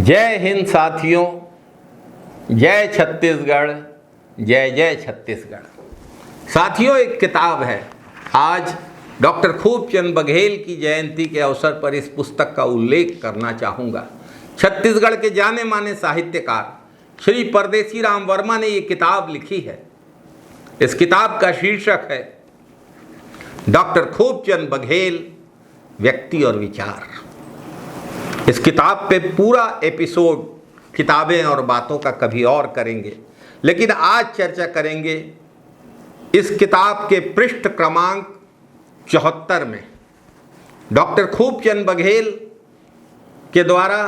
जय हिंद साथियों, जय छत्तीसगढ़, जय जय छत्तीसगढ़। साथियों, एक किताब है। आज डॉक्टर खूबचंद बघेल की जयंती के अवसर पर इस पुस्तक का उल्लेख करना चाहूँगा। छत्तीसगढ़ के जाने माने साहित्यकार श्री परदेसी राम वर्मा ने ये किताब लिखी है। इस किताब का शीर्षक है डॉक्टर खूबचंद बघेल, व्यक्ति और विचार। इस किताब पे पूरा एपिसोड किताबें और बातों का कभी और करेंगे, लेकिन आज चर्चा करेंगे इस किताब के पृष्ठ क्रमांक 74 में डॉक्टर खूबचंद बघेल के द्वारा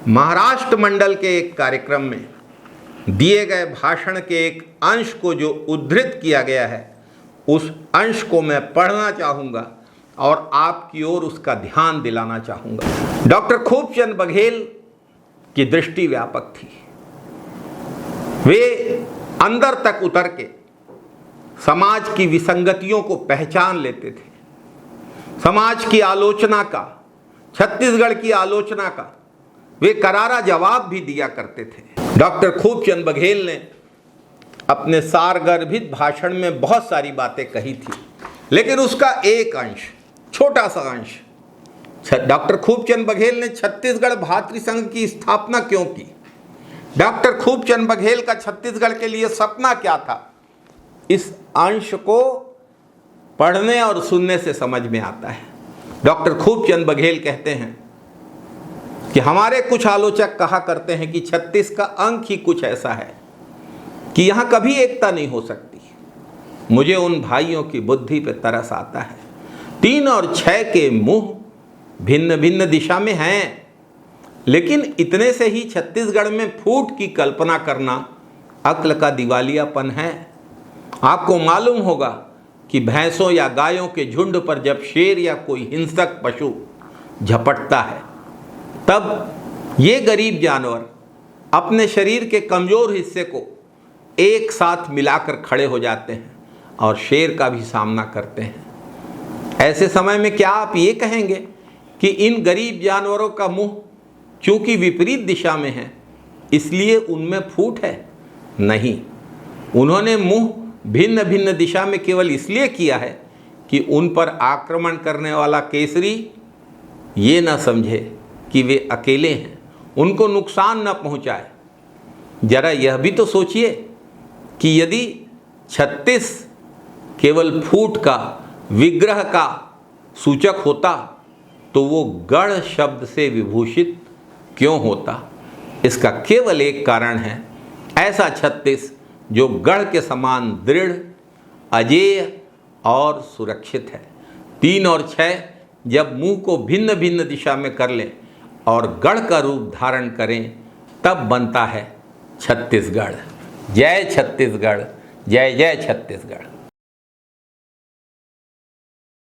महाराष्ट्र मंडल के एक कार्यक्रम में दिए गए भाषण के एक अंश को जो उद्धृत किया गया है, उस अंश को मैं पढ़ना चाहूँगा और आपकी ओर उसका ध्यान दिलाना चाहूँगा। डॉक्टर खूबचंद बघेल की दृष्टि व्यापक थी। वे अंदर तक उतर के समाज की विसंगतियों को पहचान लेते थे। समाज की आलोचना का, छत्तीसगढ़ की आलोचना का वे करारा जवाब भी दिया करते थे। डॉक्टर खूबचंद बघेल ने अपने सारगर्भित भाषण में बहुत सारी बातें कही थी, लेकिन उसका एक अंश, छोटा सा अंश, डॉक्टर खूबचंद बघेल ने छत्तीसगढ़ भातृ संघ की स्थापना क्यों की, डॉक्टर खूबचंद बघेल का छत्तीसगढ़ के लिए सपना क्या था, इस अंश को पढ़ने और सुनने से समझ में आता है। डॉक्टर खूबचंद बघेल कहते हैं कि हमारे कुछ आलोचक कहा करते हैं कि 36 का अंक ही कुछ ऐसा है कि यहाँ कभी एकता नहीं हो सकती। मुझे उन भाइयों की बुद्धि पे तरस आता है। 3 और 6 के मुंह भिन्न भिन्न दिशा में हैं, लेकिन इतने से ही छत्तीसगढ़ में फूट की कल्पना करना अक्ल का दिवालियापन है। आपको मालूम होगा कि भैंसों या गायों के झुंड पर जब शेर या कोई हिंसक पशु झपटता है, तब ये गरीब जानवर अपने शरीर के कमज़ोर हिस्से को एक साथ मिलाकर खड़े हो जाते हैं और शेर का भी सामना करते हैं। ऐसे समय में क्या आप ये कहेंगे कि इन गरीब जानवरों का मुंह चूंकि विपरीत दिशा में है इसलिए उनमें फूट है? नहीं, उन्होंने मुंह भिन्न भिन्न दिशा में केवल इसलिए किया है कि उन पर आक्रमण करने वाला केसरी ये ना समझे कि वे अकेले हैं, उनको नुकसान न पहुंचाए। जरा यह भी तो सोचिए कि यदि 36 केवल फूट का, विग्रह का सूचक होता तो वो गढ़ शब्द से विभूषित क्यों होता? इसका केवल एक कारण है, ऐसा 36 जो गढ़ के समान दृढ़, अजेय और सुरक्षित है। 3 और 6 जब मुंह को भिन्न भिन्न दिशा में कर लें और गढ़ का रूप धारण करें, तब बनता है छत्तीसगढ़। जय छत्तीसगढ़, जय जय छत्तीसगढ़।